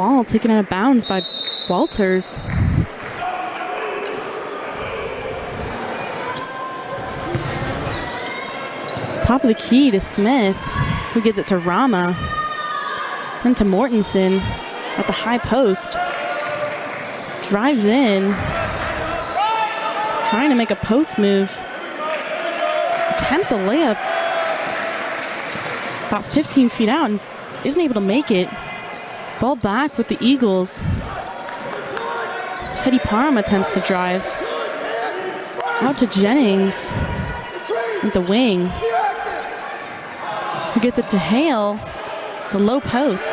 ball taken out of bounds by Walters. Top of the key to Smith, who gets it to Rama. Then to Mortensen at the high post. Drives in, trying to make a post move. Attempts a layup about 15 feet out and isn't able to make it. Ball back with the Eagles. Teddy Parham attempts to drive. Out to Jennings at the wing. Who gets it to Hale, the low post.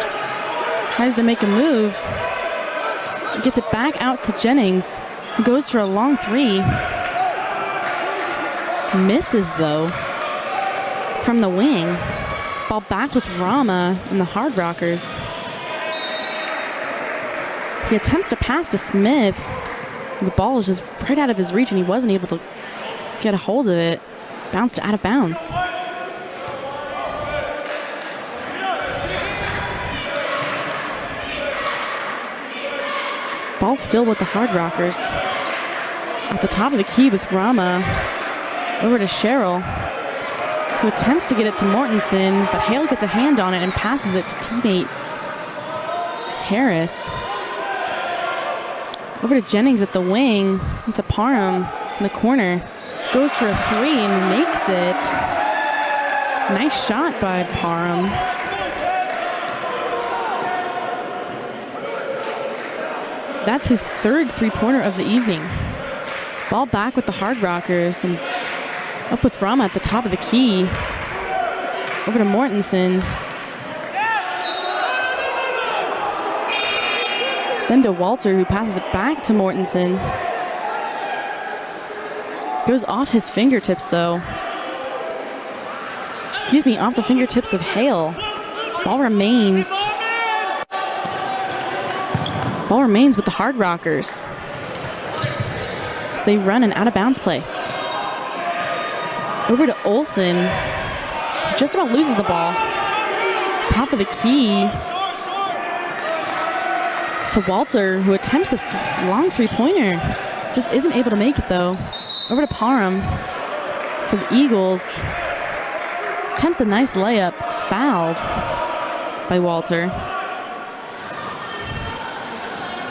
Tries to make a move. Gets it back out to Jennings, who goes for a long three. Misses, though, from the wing. Ball back with Rama and the Hard Rockers. He attempts to pass to Smith. The ball is just right out of his reach, and he wasn't able to get a hold of it. Bounced out of bounds. Ball still with the Hard Rockers. At the top of the key with Rama. Over to Cheryl, who attempts to get it to Mortensen, but Hale gets a hand on it and passes it to teammate Harris. Over to Jennings at the wing. It's a Parham in the corner. Goes for a three and makes it. Nice shot by Parham. That's his third three-pointer of the evening. Ball back with the Hard Rockers and up with Rama at the top of the key. Over to Mortensen. Then to Walter, who passes it back to Mortensen. Goes off his fingertips, though. Excuse me, off the fingertips of Hale. Ball remains. Ball remains with the Hard Rockers. As they run an out-of-bounds play. Over to Olsen. Just about loses the ball. Top of the key. To Walter, who attempts a long three-pointer. Just isn't able to make it, though. Over to Parham for the Eagles. Attempts a nice layup. It's fouled by Walter.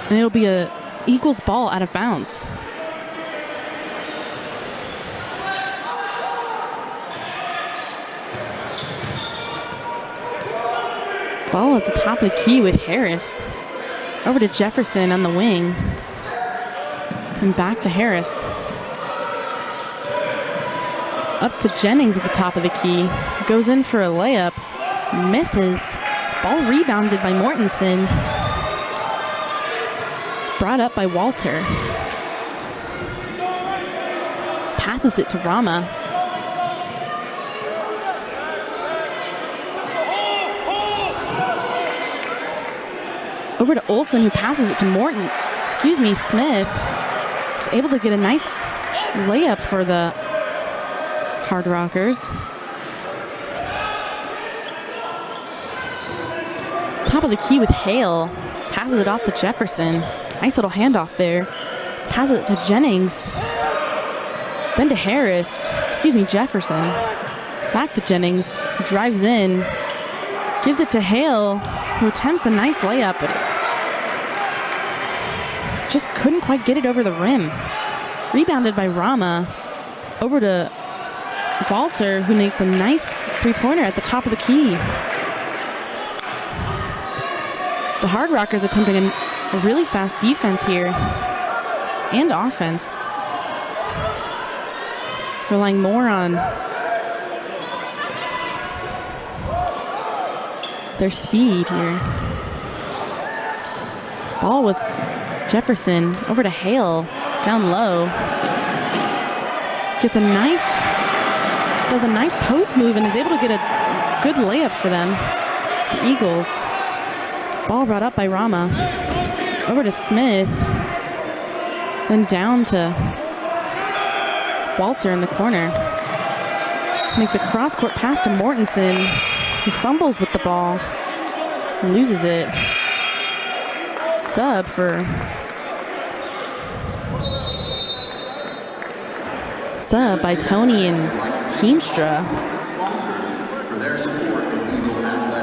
And it'll be a Eagles ball out of bounds. Ball at the top of the key with Harris. Over to Jefferson on the wing. And back to Harris. Up to Jennings at the top of the key. Goes in for a layup. Misses. Ball rebounded by Mortensen. Brought up by Walter. Passes it to Rama. Over to Olsen, who passes it to Smith. Was able to get a nice layup for the Hard Rockers. Top of the key with Hale. Passes it off to Jefferson. Nice little handoff there. Passes it to Jennings. Then to Jefferson. Back to Jennings. Drives in. Gives it to Hale, who attempts a nice layup, but just couldn't quite get it over the rim. Rebounded by Rama. Over to Walter, who makes a nice three-pointer at the top of the key. The Hard Rockers attempting a really fast defense here. And offense. Relying more on their speed here. Ball with Jefferson over to Hale, down low. Does a nice post move and is able to get a good layup for them. The Eagles. Ball brought up by Rama. Over to Smith. Then down to Walter in the corner. Makes a cross-court pass to Mortensen, who fumbles with the ball and loses it. sub by Tony and Heemstra.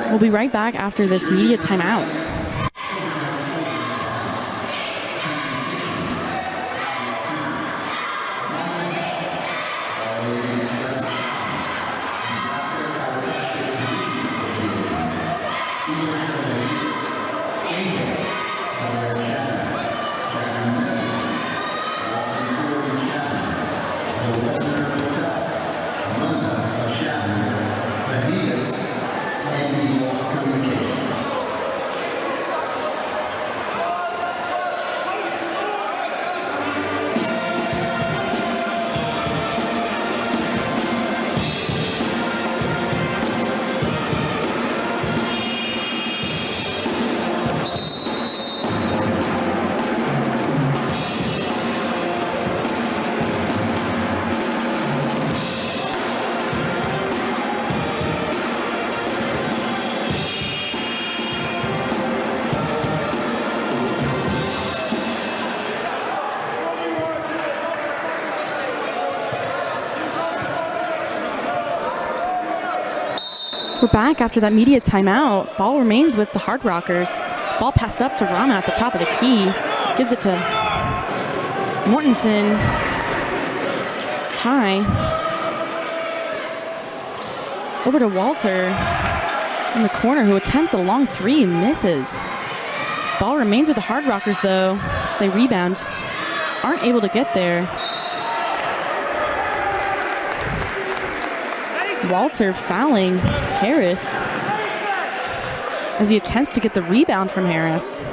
We'll be right back after this media timeout. We're back after that media timeout. Ball remains with the Hard Rockers. Ball passed up to Rama at the top of the key. Gives it to Mortensen. High. Over to Walter in the corner, who attempts a long three and misses. Ball remains with the Hard Rockers, though, as they rebound. Aren't able to get there. Walter fouling Harris as he attempts to get the rebound from Harris.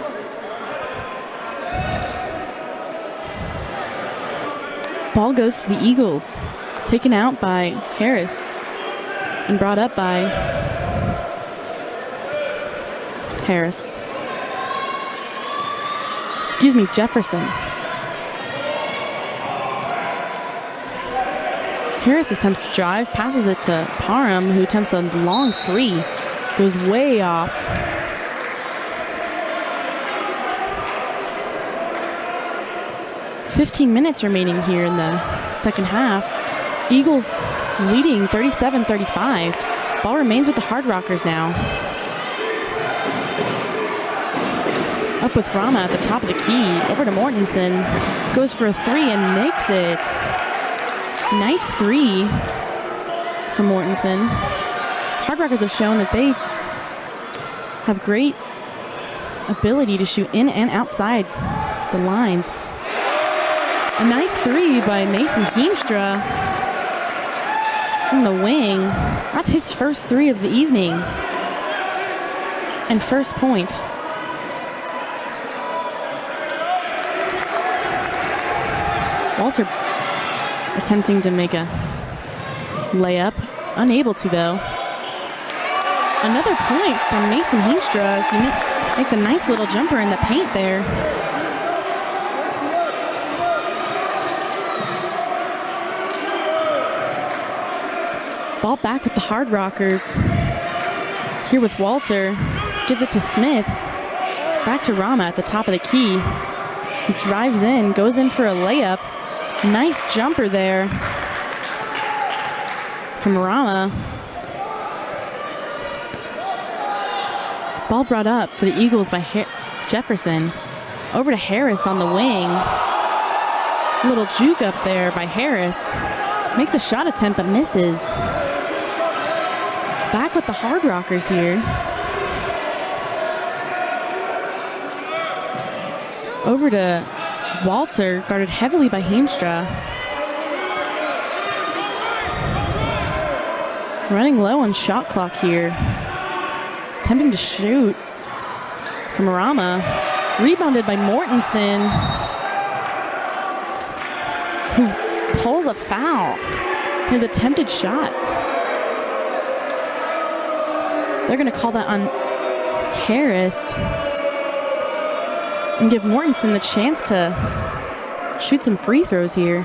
Ball goes to the Eagles, taken out by Harris and brought up by Jefferson. Harris attempts to drive, passes it to Parham, who attempts a long three. Goes way off. "15 minutes remaining here in the second half. Eagles leading 37-35. Ball remains with the Hard Rockers now. Up with Rama at the top of the key. Over to Mortensen. Goes for a three and makes it. Nice three from Mortensen. Hard Rockers have shown that they have great ability to shoot in and outside the lines. A nice three by Mason Heemstra from the wing. That's his first three of the evening and first point. Walter attempting to make a layup. Unable to, though. Another point from Mason Heemstra as he makes a nice little jumper in the paint there. Ball back with the Hard Rockers. Here with Walter. Gives it to Smith. Back to Rama at the top of the key. He drives in, goes in for a layup. Nice jumper there from Rama. Ball brought up for the Eagles by Jefferson. Over to Harris on the wing. A little juke up there by Harris. Makes a shot attempt but misses. Back with the Hard Rockers here. Over to Walter, guarded heavily by Heemstra. Running low on shot clock here. Attempting to shoot from Rama. Rebounded by Mortensen, who pulls a foul. His attempted shot. They're going to call that on Harris and give Mortensen the chance to shoot some free throws here.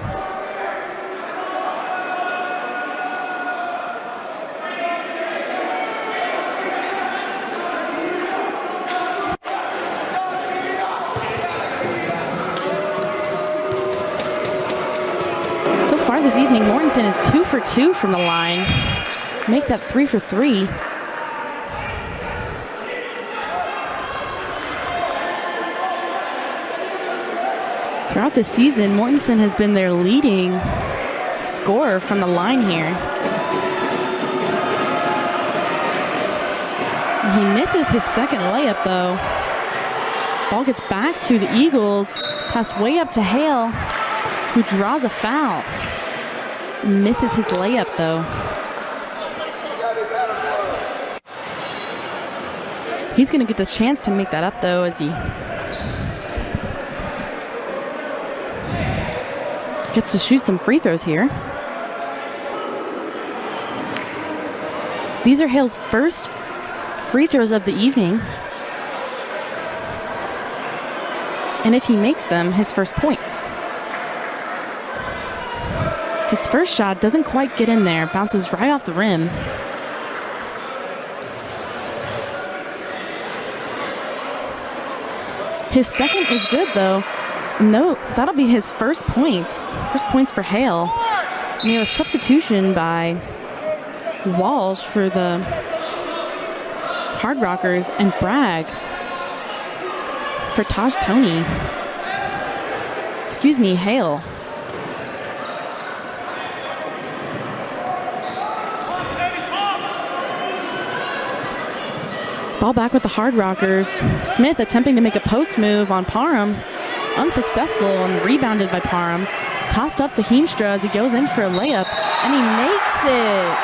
far this evening, Mortensen is 2 for 2 from the line. Make that 3 for 3. Throughout the season, Mortensen has been their leading scorer from the line here. He misses his second layup, though. Ball gets back to the Eagles. Pass way up to Hale, who draws a foul. Misses his layup, though. He's going to get the chance to make that up, though, as he gets to shoot some free throws here. These are Hale's first free throws of the evening. And if he makes them, his first points. His first shot doesn't quite get in there, bounces right off the rim. His second is good, though. No, that'll be his first points. First points for Hale. And we have a substitution by Walsh for the Hard Rockers and Bragg for Taj Tony. Excuse me, Hale. Ball back with the Hard Rockers. Smith attempting to make a post move on Parham. Unsuccessful and rebounded by Parham. Tossed up to Heemstra as he goes in for a layup, and he makes it.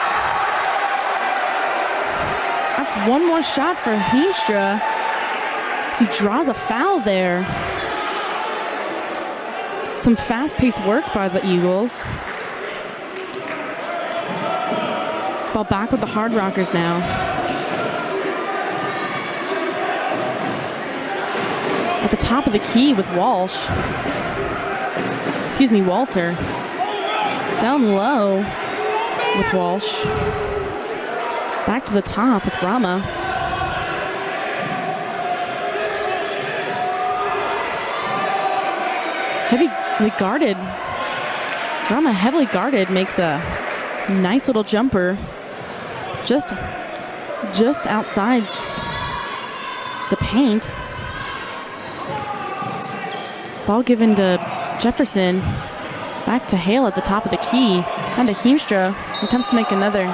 That's one more shot for Heemstra as he draws a foul there. Some fast-paced work by the Eagles. Ball back with the Hard Rockers now. At the top of the key with Walsh. Excuse me, Walter. Down low with Walsh. Back to the top with Rama. Heavily guarded. Rama heavily guarded makes a nice little jumper just outside the paint. Ball given to Jefferson. Back to Hale at the top of the key. And to Heemstra, who attempts to make another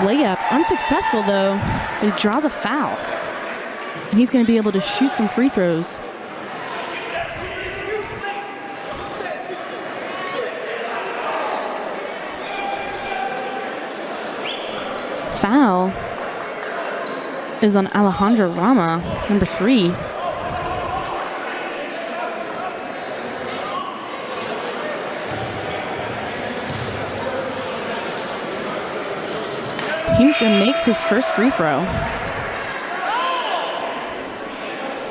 layup. Unsuccessful, though. He draws a foul. And he's going to be able to shoot some free throws. Foul is on Alejandro Rama, number 3. Heemstra makes his first free throw.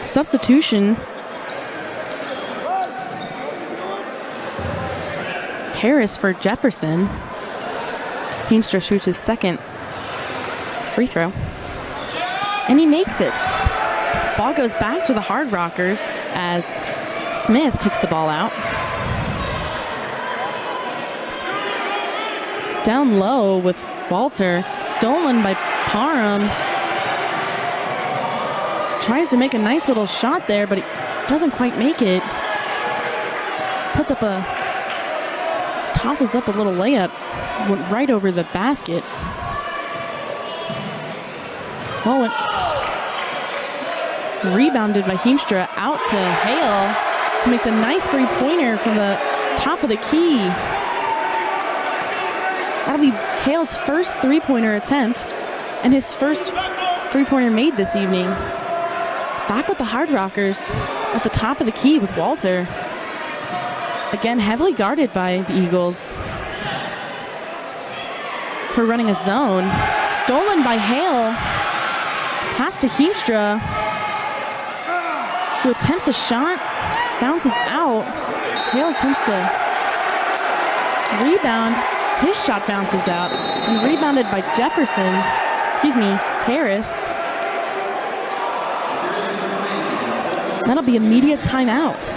Substitution. Harris for Jefferson. Heemstra shoots his second free throw. And he makes it. Ball goes back to the Hard Rockers as Smith takes the ball out. Down low with Walter, stolen by Parham. Tries to make a nice little shot there, but he doesn't quite make it. Tosses up a little layup, went right over the basket. Ball went rebounded by Heemstra out to Hale, who makes a nice three-pointer from the top of the key. That'll be Hale's first three-pointer attempt and his first three-pointer made this evening. Back with the Hard Rockers at the top of the key with Walter. Again, heavily guarded by the Eagles. We're running a zone. Stolen by Hale. Pass to Heemstra, who attempts a shot, bounces out. Hale attempts to rebound. His shot bounces out and rebounded by Harris. That'll be immediate timeout.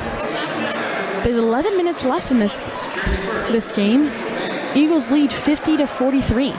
There's 11 minutes left in this game. Eagles lead 50-43.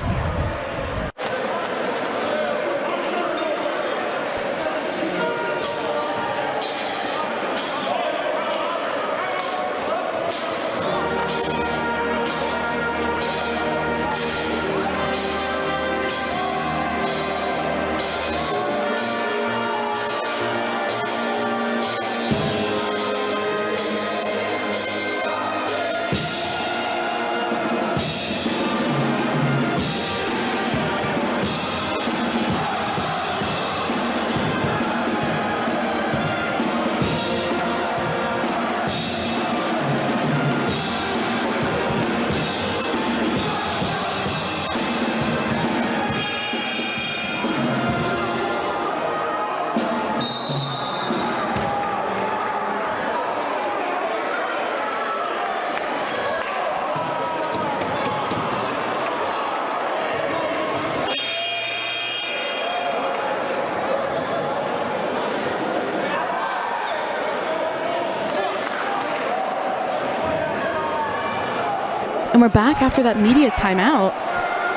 And we're back after that media timeout.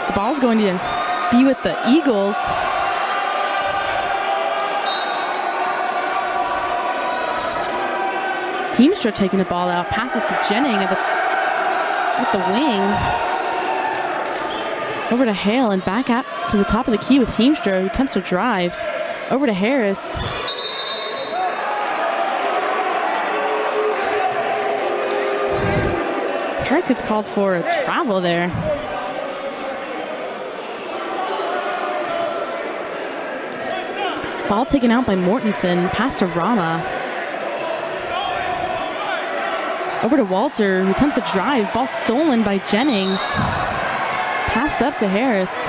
The ball's going to be with the Eagles. Heemstra taking the ball out, passes to Jennings at the wing. Over to Hale and back up to the top of the key with Heemstra, who attempts to drive. Over to Harris. Harris gets called for a travel there. Ball taken out by Mortensen, pass to Rama. Over to Walter, who attempts to drive. Ball stolen by Jennings. Passed up to Harris.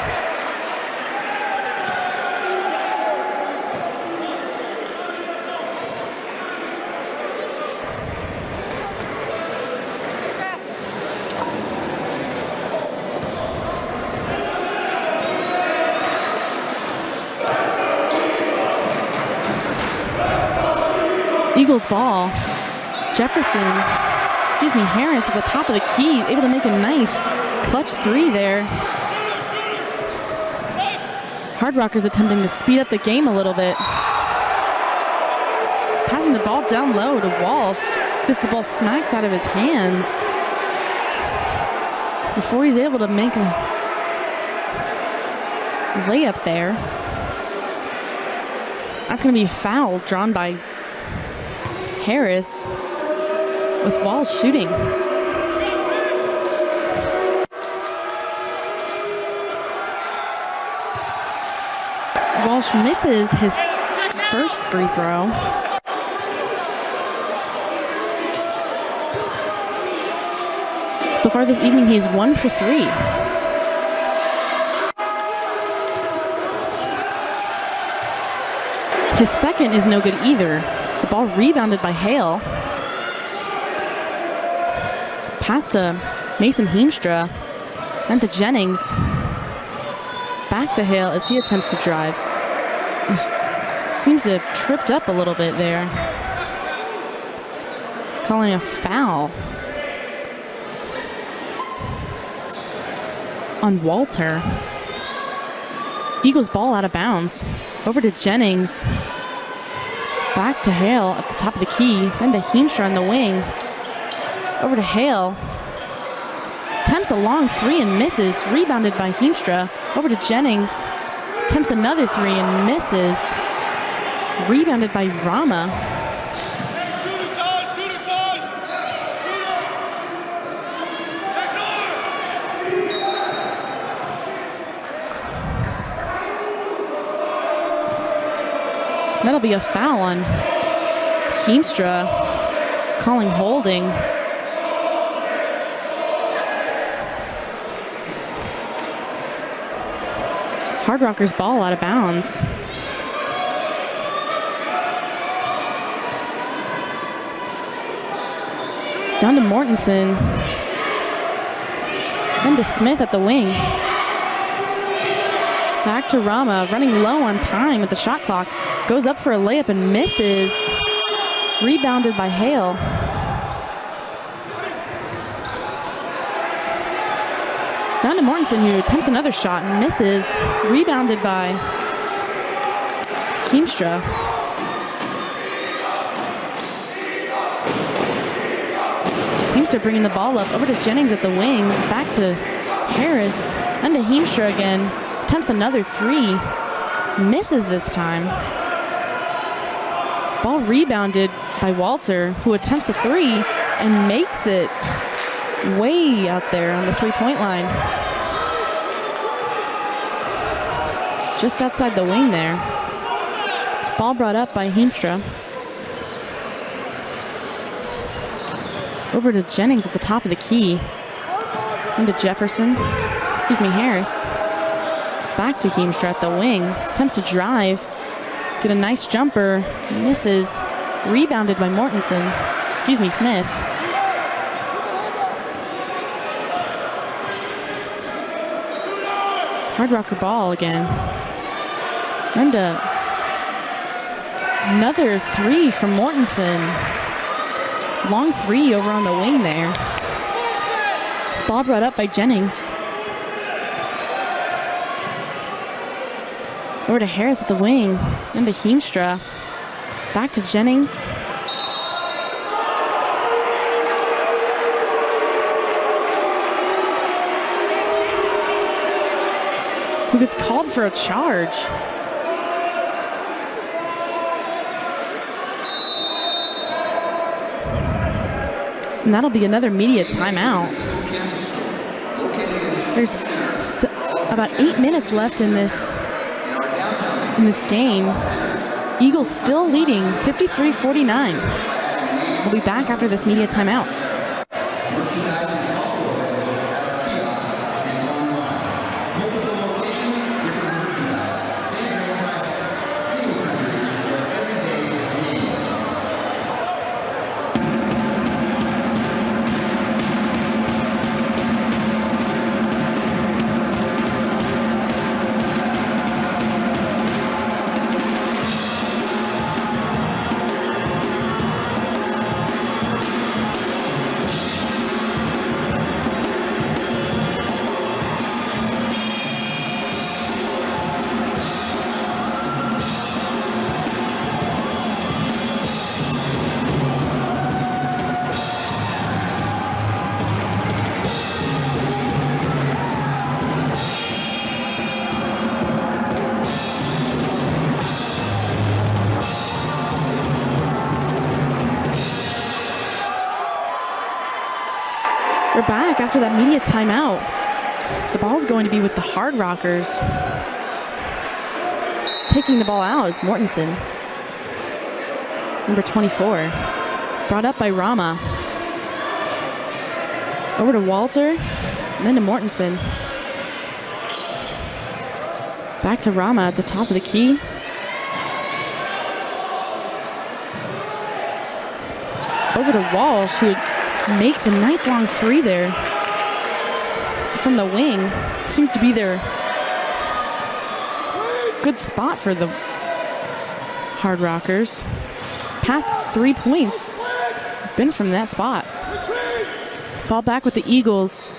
Eagles ball. Harris at the top of the key, able to make a nice clutch three there. Hard Rockers attempting to speed up the game a little bit. Passing the ball down low to Walsh because the ball smacks out of his hands before he's able to make a layup there. That's going to be a foul drawn by Harris with Walsh shooting. Walsh misses his first free throw. So far this evening, he is 1 for 3. His second is no good either. The ball rebounded by Hale. Pass to Mason Heemstra. And to Jennings. Back to Hale as he attempts to drive. He seems to have tripped up a little bit there. Calling a foul on Walter. Eagles ball out of bounds. Over to Jennings. Back to Hale at the top of the key. Then to Heemstra on the wing. Over to Hale. Attempts a long three and misses. Rebounded by Heemstra. Over to Jennings. Attempts another three and misses. Rebounded by Rama. That'll be a foul on Heemstra, calling holding. Hard Rockers ball out of bounds. Down to Mortensen. Then to Smith at the wing. Back to Rama, running low on time at the shot clock. Goes up for a layup and misses. Rebounded by Hale. Down to Mortensen, who attempts another shot and misses. Rebounded by Heemstra. Heemstra bringing the ball up over to Jennings at the wing. Back to Harris. Then to Heemstra again. Attempts another three. Misses this time. Ball rebounded by Walter, who attempts a three and makes it way out there on the three-point line. Just outside the wing there. Ball brought up by Heemstra. Over to Jennings at the top of the key. Into Harris. Back to Heemstra at the wing. Attempts to drive. Get a nice jumper. Misses. Rebounded by Smith. Hard rocker ball again. And another three from Mortensen. Long three over on the wing there. Ball brought up by Jennings. Over to Harris at the wing. Then to Heemstra. Back to Jennings. Who gets called for a charge. And that'll be another media timeout. There's about 8 minutes left in this game. Eagles still leading 53-49. We'll be back after this media timeout. We're back after that media timeout. The ball's going to be with the Hard Rockers. Taking the ball out is Mortensen. Number 24. Brought up by Rama. Over to Walter, and then to Mortensen. Back to Rama at the top of the key. Over to Walsh, who makes a nice long three there from the wing. Seems to be their good spot for the Hard Rockers. Past 3 points have been from that spot. Ball back with the Eagles.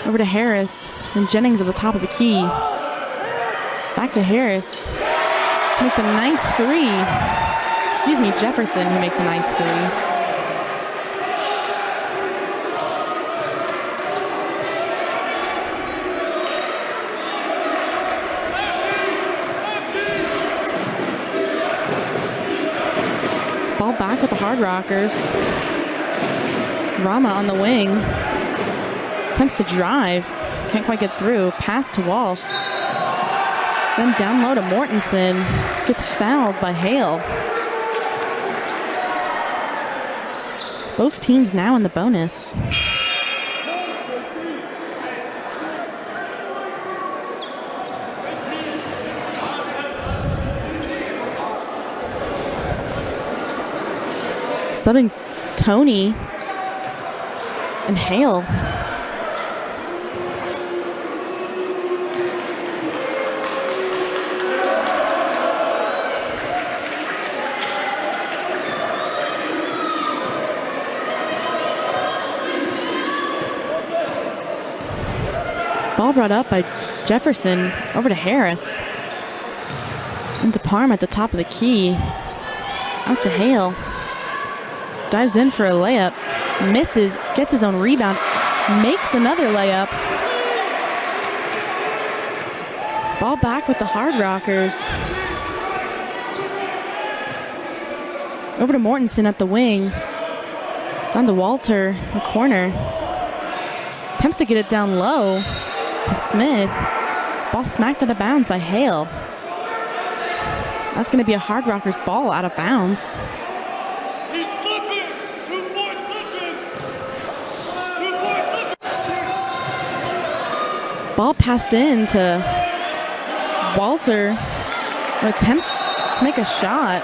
Over to Harris and Jennings at the top of the key. Back to Harris. Makes a nice three. Jefferson, who makes a nice three. Back with the Hard Rockers. Rama on the wing. Attempts to drive. Can't quite get through. Pass to Walsh. Then down low to Mortensen. Gets fouled by Hale. Both teams now in the bonus. Subbing Tony and Hale. Ball brought up by Jefferson over to Harris. Into Parham at the top of the key. Out to Hale. Dives in for a layup. Misses. Gets his own rebound. Makes another layup. Ball back with the Hard Rockers. Over to Mortensen at the wing. Down to Walter, the corner. Attempts to get it down low to Smith. Ball smacked out of bounds by Hale. That's going to be a Hard Rockers ball out of bounds. He's slipping. 2-4 slipping. 2-4 slipping. Ball passed in to Walter, who attempts to make a shot.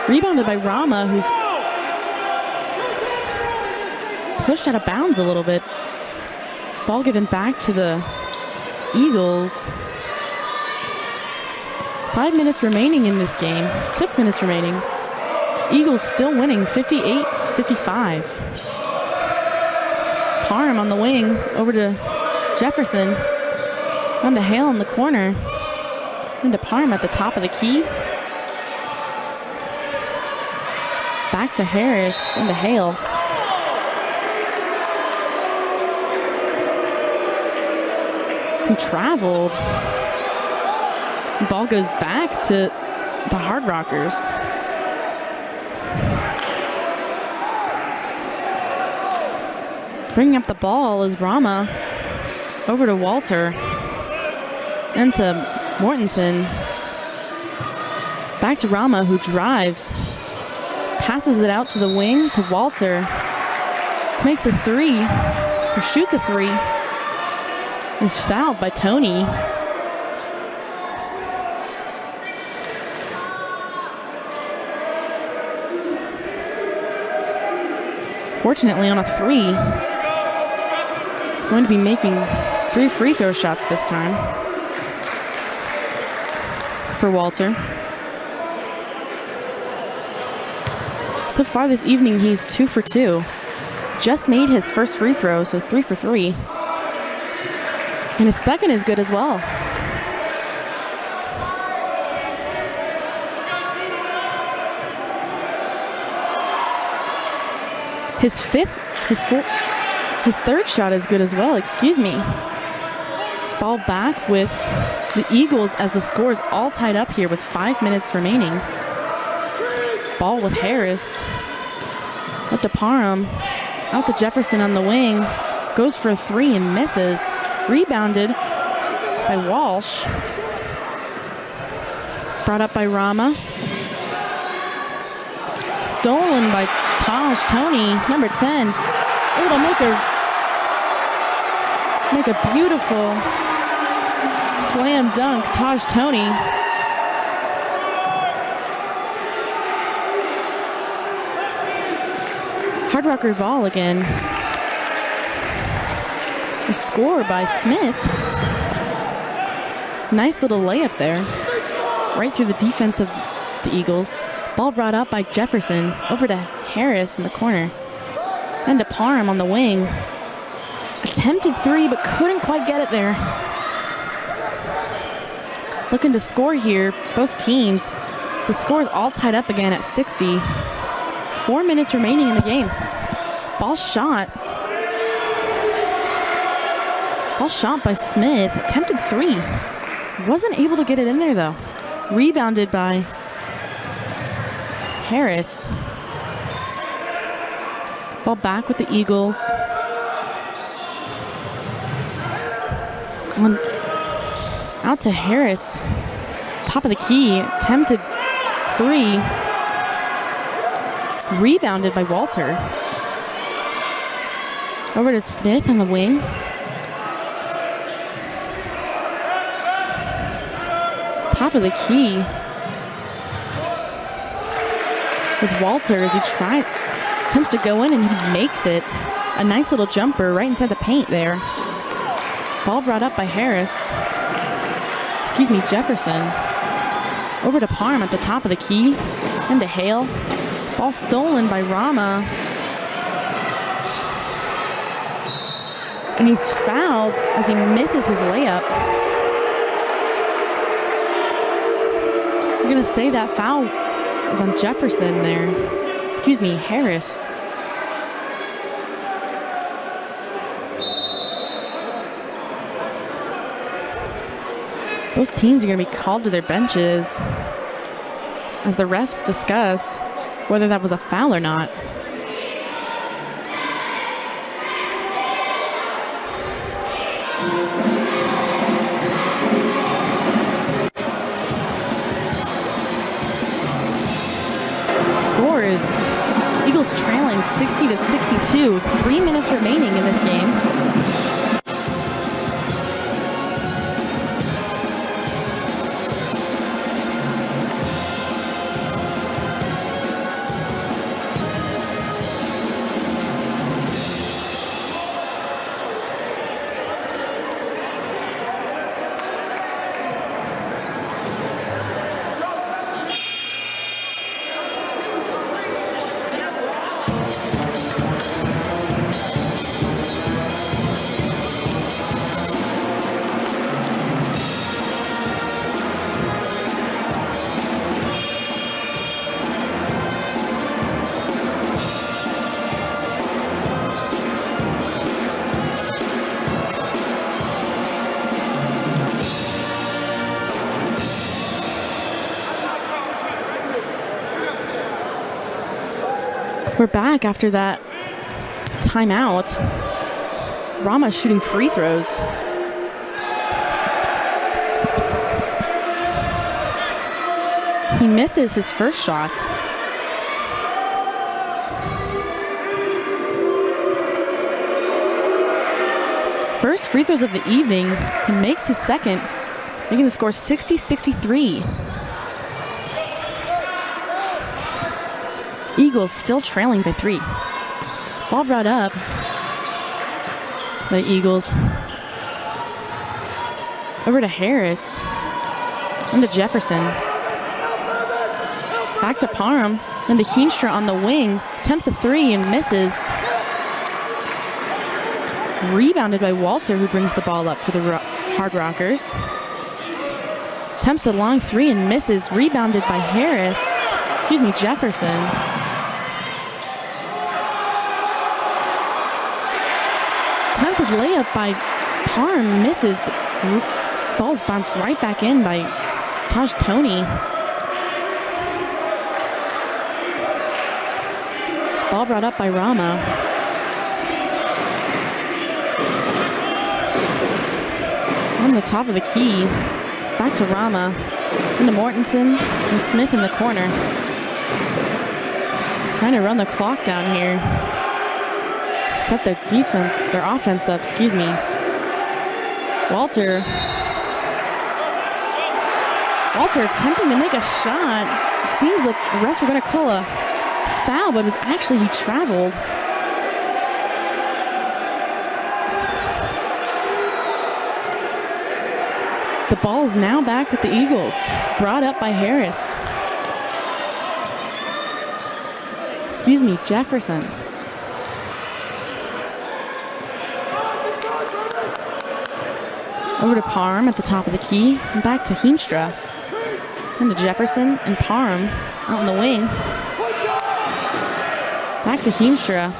Rebounded by Rama, who's pushed out of bounds a little bit. Ball given back to the Eagles. 5 minutes remaining in this game. 6 minutes remaining. Eagles still winning 58-55. Parham on the wing over to Jefferson. On to Hale in the corner. Into Parham at the top of the key. Back to Harris, into Hale. Who traveled. The ball goes back to the Hard Rockers. Bringing up the ball is Rama. Over to Walter. Into Mortensen. Back to Rama, who drives. Passes it out to the wing to Walter. Makes a three, or shoots a three. Is fouled by Tony. Fortunately on a three. Going to be making 3 free throw shots this time for Walter. So far this evening, he's 2 for 2. Just made his first free throw, so 3 for 3. And his second is good as well. His third shot is good as well, excuse me. Ball back with the Eagles as the score is all tied up here with 5 minutes remaining. Ball with Harris. Up to Parham. Out to Jefferson on the wing. Goes for a three and misses. Rebounded by Walsh. Brought up by Rama. Stolen by Taj Tony, number 10. Able to make a beautiful slam dunk, Taj Tony. Hard Rocker ball again. A score by Smith. Nice little layup there. Right through the defense of the Eagles. Ball brought up by Jefferson. Over to Harris in the corner. Then to Parham on the wing. Attempted three, but couldn't quite get it there. Looking to score here, both teams. So the score is all tied up again at 60. 4 minutes remaining in the game. Ball shot. Ball shot by Smith. Attempted three. Wasn't able to get it in there though. Rebounded by Harris. Ball back with the Eagles. Out to Harris. Top of the key. Attempted three. Rebounded by Walter. Over to Smith on the wing. Top of the key. With Walter as he attempts to go in and he makes it. A nice little jumper right inside the paint there. Ball brought up by Harris. Excuse me, Jefferson. Over to Parham at the top of the key. And to Hale. Ball stolen by Rama. And he's fouled as he misses his layup. I'm going to say that foul is on Jefferson there. Excuse me, Harris. Both teams are going to be called to their benches as the refs discuss whether that was a foul or not. Score is Eagles trailing 60-62, 3 minutes remaining in this game. We're back after that timeout. Rama's shooting free throws. He misses his first shot. First free throws of the evening. He makes his second, making the score 60-63. Eagles still trailing by 3. Ball brought up by Eagles. Over to Harris. And to Jefferson. Back to Parham. And to Heemstra on the wing. Attempts a 3 and misses. Rebounded by Walter, who brings the ball up for the Hard Rockers. Attempts a long 3 and misses. Rebounded by Harris. Excuse me, Jefferson. Attempted layup by Parham, misses, but ball's bounced right back in by Taj Toney. Ball brought up by Rama. On the top of the key, back to Rama, into Mortensen and Smith in the corner. Trying to run the clock down here. Set their offense up, excuse me. Walter attempting to make a shot. It seems like the refs were going to call a foul, but it was actually he traveled. The ball is now back with the Eagles. Brought up by Harris. Excuse me, Jefferson. Over to Parham at the top of the key, and back to Heemstra. And to Jefferson and Parham out on the wing. Back to Heemstra.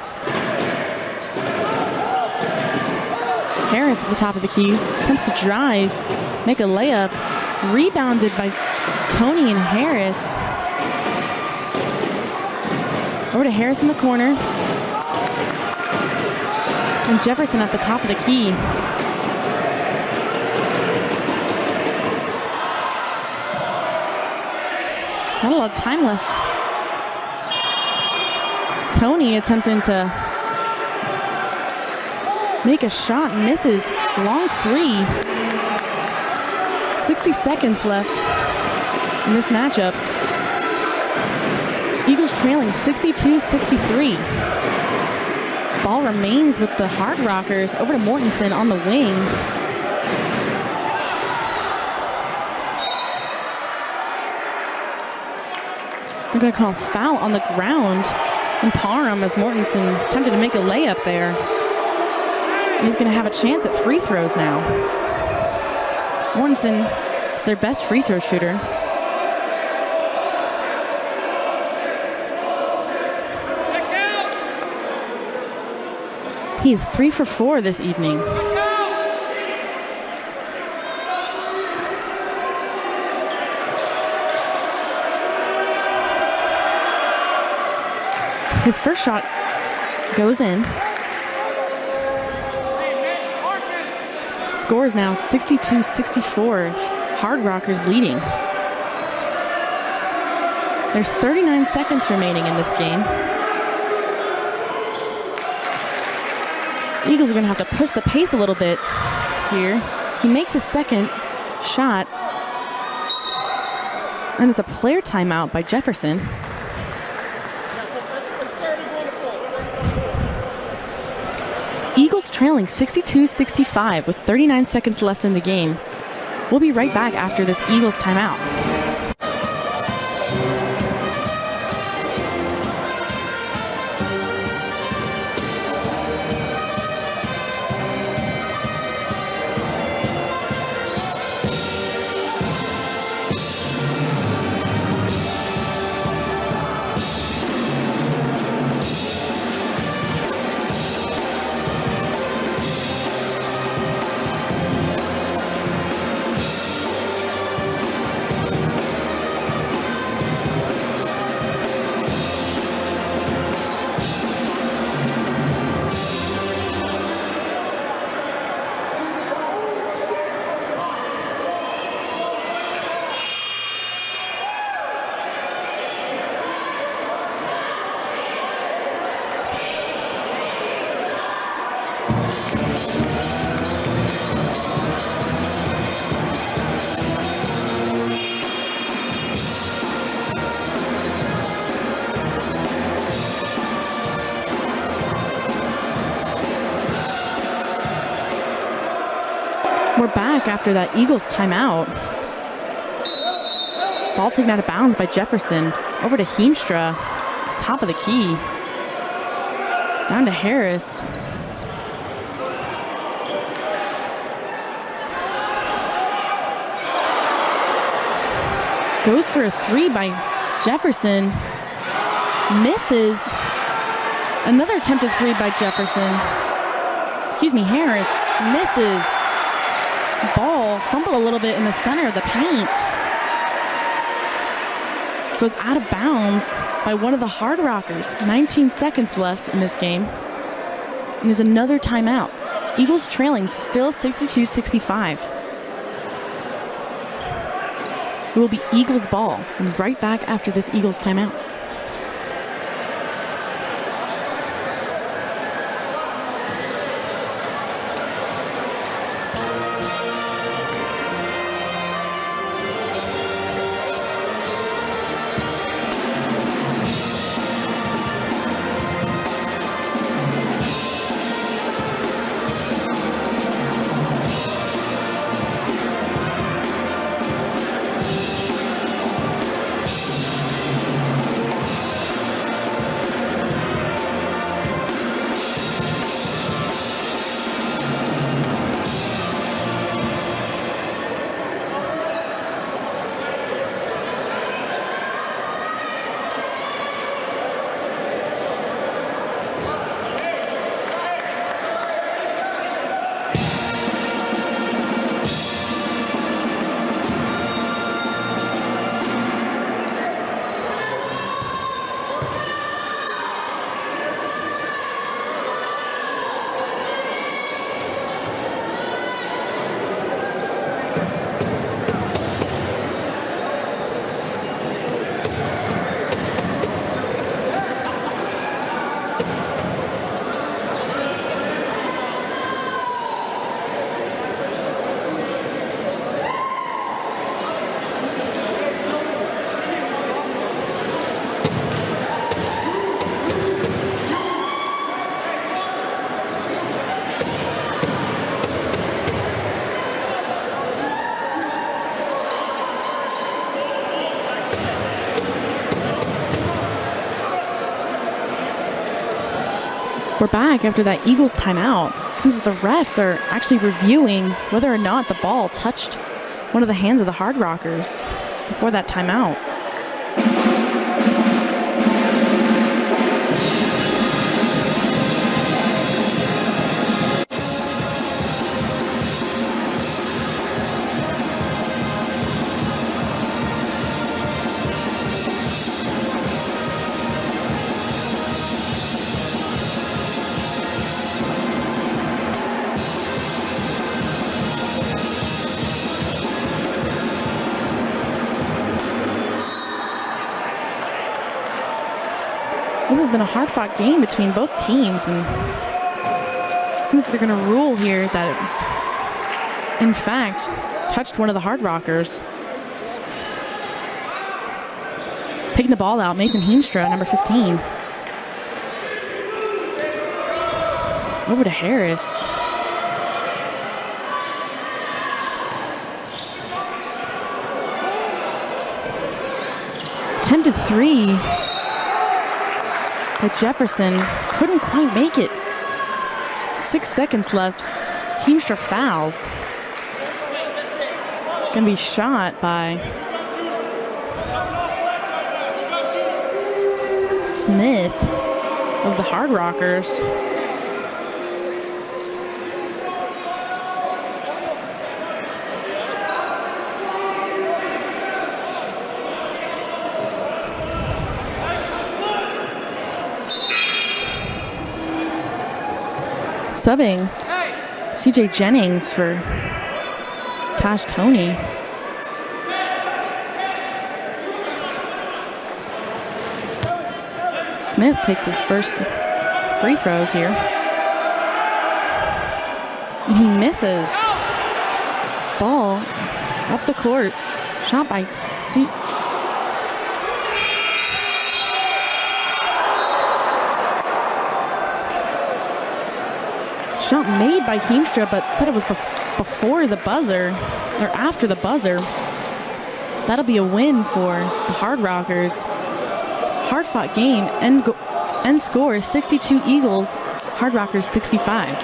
Harris at the top of the key, comes to drive, make a layup, rebounded by Toney and Harris. Over to Harris in the corner. And Jefferson at the top of the key. Not a lot of time left. Toney attempting to make a shot, misses. Long 3. 60 seconds left in this matchup. Eagles trailing 62-63. Ball remains with the Hard Rockers. Over to Mortensen on the wing. They're going to call a foul on the ground. And Parham as Mortensen attempted to make a layup there. He's going to have a chance at free throws now. Mortensen is their best free throw shooter. He's 3 for 4 this evening. His first shot goes in. Score is now 62-64. Hard Rockers leading. There's 39 seconds remaining in this game. Eagles are going to have to push the pace a little bit here. He makes a second shot. And it's a player timeout by Jefferson. Eagles trailing 62-65 with 39 seconds left in the game. We'll be right back after this Eagles timeout. We're back after that Eagles timeout. Ball taken out of bounds by Jefferson. Over to Heemstra. Top of the key. Down to Harris. Goes for a three by Jefferson. Misses. Another attempted three by Jefferson. Harris. Misses. Ball fumbled a little bit in the center of the paint. Goes out of bounds by one of the Hard Rockers. 19 seconds left in this game. And there's another timeout. Eagles trailing still 62-65. It will be Eagles ball. And right back after this Eagles timeout. We're back after that Eagles timeout. Seems that the refs are actually reviewing whether or not the ball touched one of the hands of the Hard Rockers before that timeout. This has been a hard-fought game between both teams, and it seems they're going to rule here that it was, in fact, touched one of the Hard Rockers. Taking the ball out, Mason Heemstra, number 15. Over to Harris. Attempted three. But Jefferson couldn't quite make it. 6 seconds left. Heemstra fouls. Gonna be shot by Smith of the Hard Rockers. Subbing CJ Jennings for Tosh Toney. Smith takes his first free throws here. And he misses. Ball up the court. Shot by Shot made by Heemstra, but said it was before the buzzer, or after the buzzer. That'll be a win for the Hard Rockers. Hard-fought game, end score 62 Eagles, Hard Rockers 65.